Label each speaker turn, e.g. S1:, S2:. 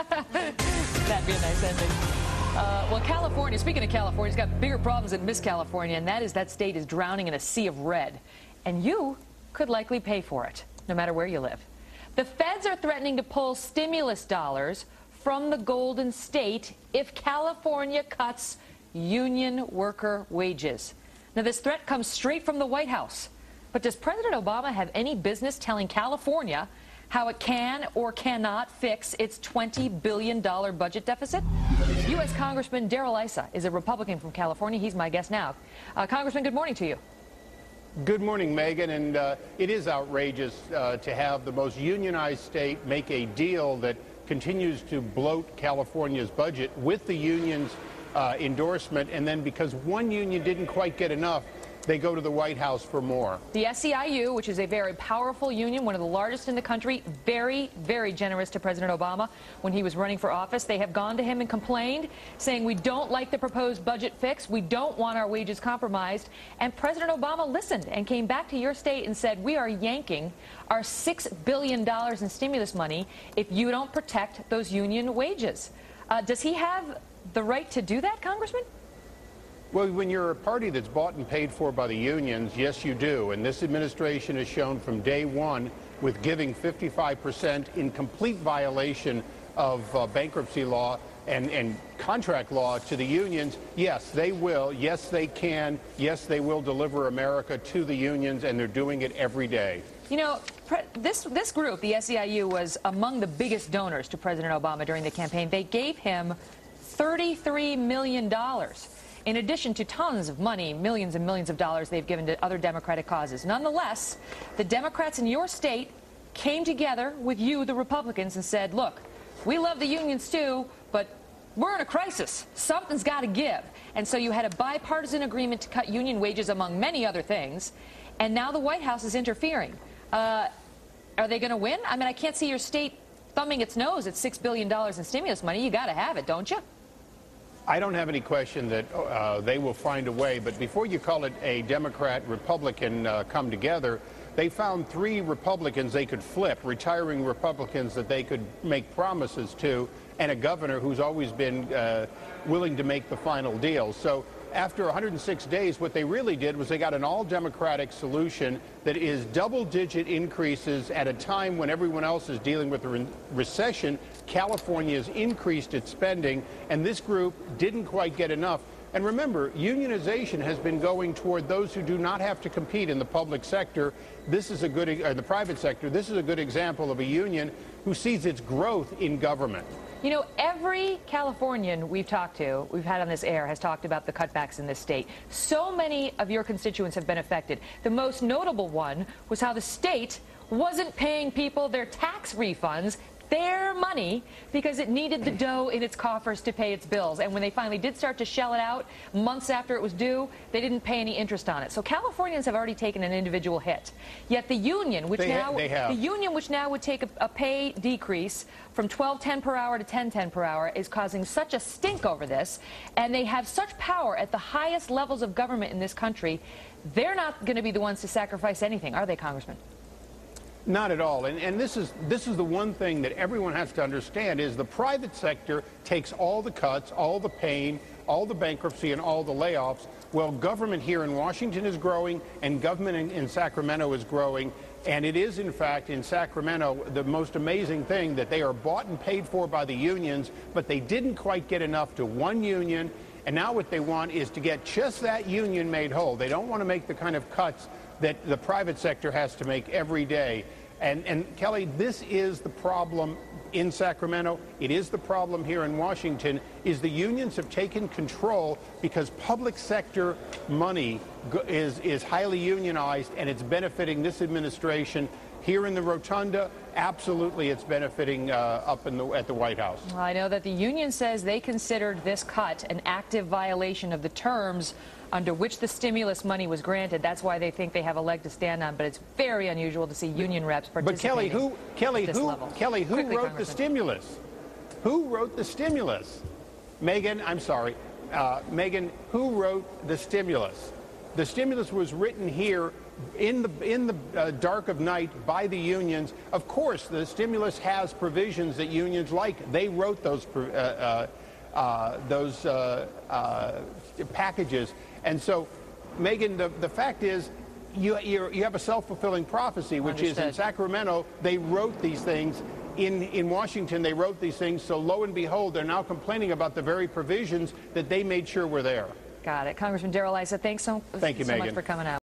S1: That'd be a nice ending. Well, California, speaking of California, it's got bigger problems than Miss California, and that is that state is drowning in a sea of red. And you could likely pay for it, no matter where you live. The feds are threatening to pull stimulus dollars from the Golden State if California cuts union worker wages. Now, this threat comes straight from the White House. But does President Obama have any business telling California how it can or cannot fix its $20 billion budget deficit? U.S. Congressman Darrell Issa is a Republican from California. He's my guest now. Congressman, good morning to you.
S2: Good morning, Megan. And it is outrageous to have the most unionized state make a deal that continues to bloat California's budget with the union's endorsement, and then because one union didn't quite get enough, they go to the White House for more. The
S1: SEIU, which is a very powerful union, one of the largest in the country, very, very generous to President Obama when he was running for office. They have gone to him and complained, saying we don't like the proposed budget fix. We don't want our wages compromised. And President Obama listened and came back to your state and said, we are yanking our $6 billion in stimulus money if you don't protect those union wages. Does he have the right to do that, Congressman?
S2: Well, when you're a party that's bought and paid for by the unions, yes, you do. And this administration has shown from day one, with giving 55% in complete violation of bankruptcy law and contract law to the unions, yes, they will. Yes, they can. Yes, they will deliver America to the unions, and they're doing it every day.
S1: You know, this group, the SEIU, was among the biggest donors to President Obama during the campaign. They gave him $33 million. In addition to tons of money, millions and millions of dollars they've given to other Democratic causes. Nonetheless, the Democrats in your state came together with you, the Republicans, and said, look, we love the unions too, but we're in a crisis. Something's got to give. And so you had a bipartisan agreement to cut union wages, among many other things, and now the White House is interfering. Are they going to win? I mean, I can't see your state thumbing its nose at $6 billion in stimulus money. You got to have it, don't you?
S2: I don't have any question that they will find a way, but before you call it a Democrat-Republican come together, they found 3 Republicans they could flip, retiring Republicans that they could make promises to, and a governor who's always been willing to make the final deal. So after 106 days, what they really did was they got an all-Democratic solution that is double-digit increases at a time when everyone else is dealing with a recession. California has increased its spending, and this group didn't quite get enough. And remember, unionization has been going toward those who do not have to compete in the public sector. This is a good, the private sector. This is a good example of a union who sees its growth in government.
S1: You know, every Californian we've talked to, we've had on this air, has talked about the cutbacks in this state. So many of your constituents have been affected. The most notable one was how the state wasn't paying people their tax refunds, their money, because it needed the dough in its coffers to pay its bills. And when they finally did start to shell it out months after it was due, they didn't pay any interest on it. So Californians have already taken an individual hit. Yet the union, which now would take a pay decrease from $12.10 per hour to $10.10 per hour, is causing such a stink over this. And they have such power at the highest levels of government in this country. They're not going to be the ones to sacrifice anything, are they, Congressman?
S2: Not at all. And this is the one thing that everyone has to understand is the private sector takes all the cuts, all the pain, all the bankruptcy, and all the layoffs. Well, government here in Washington is growing, and government in Sacramento is growing. And it is, in fact, in Sacramento, the most amazing thing that they are bought and paid for by the unions, but they didn't quite get enough to one union. And now what they want is to get just that union made whole. They don't want to make the kind of cuts that the private sector has to make every day. And Kelly, this is the problem in Sacramento. It is the problem here in Washington, is the unions have taken control because public sector money is highly unionized, and it's benefiting this administration. Here in the Rotunda, absolutely it's benefiting up at the White House.
S1: Well, I know that the union says they considered this cut an active violation of the terms under which the stimulus money was granted. That's why they think they have a leg to stand on. But it's very unusual to see union reps participating.
S2: But Kelly, who wrote the stimulus? Who wrote the stimulus? Megan, I'm sorry. Megan, who wrote the stimulus? The stimulus was written here in the dark of night by the unions. Of course, the stimulus has provisions that unions like. They wrote those packages. And so, Megan, the fact is, you have a self-fulfilling prophecy, which is in Sacramento, they wrote these things. In Washington, they wrote these things. So lo and behold, they're now complaining about the very provisions that they made sure were there.
S1: Got it. Congressman Darrell Issa, thanks so
S2: Thank you, Megan.
S1: much for coming out.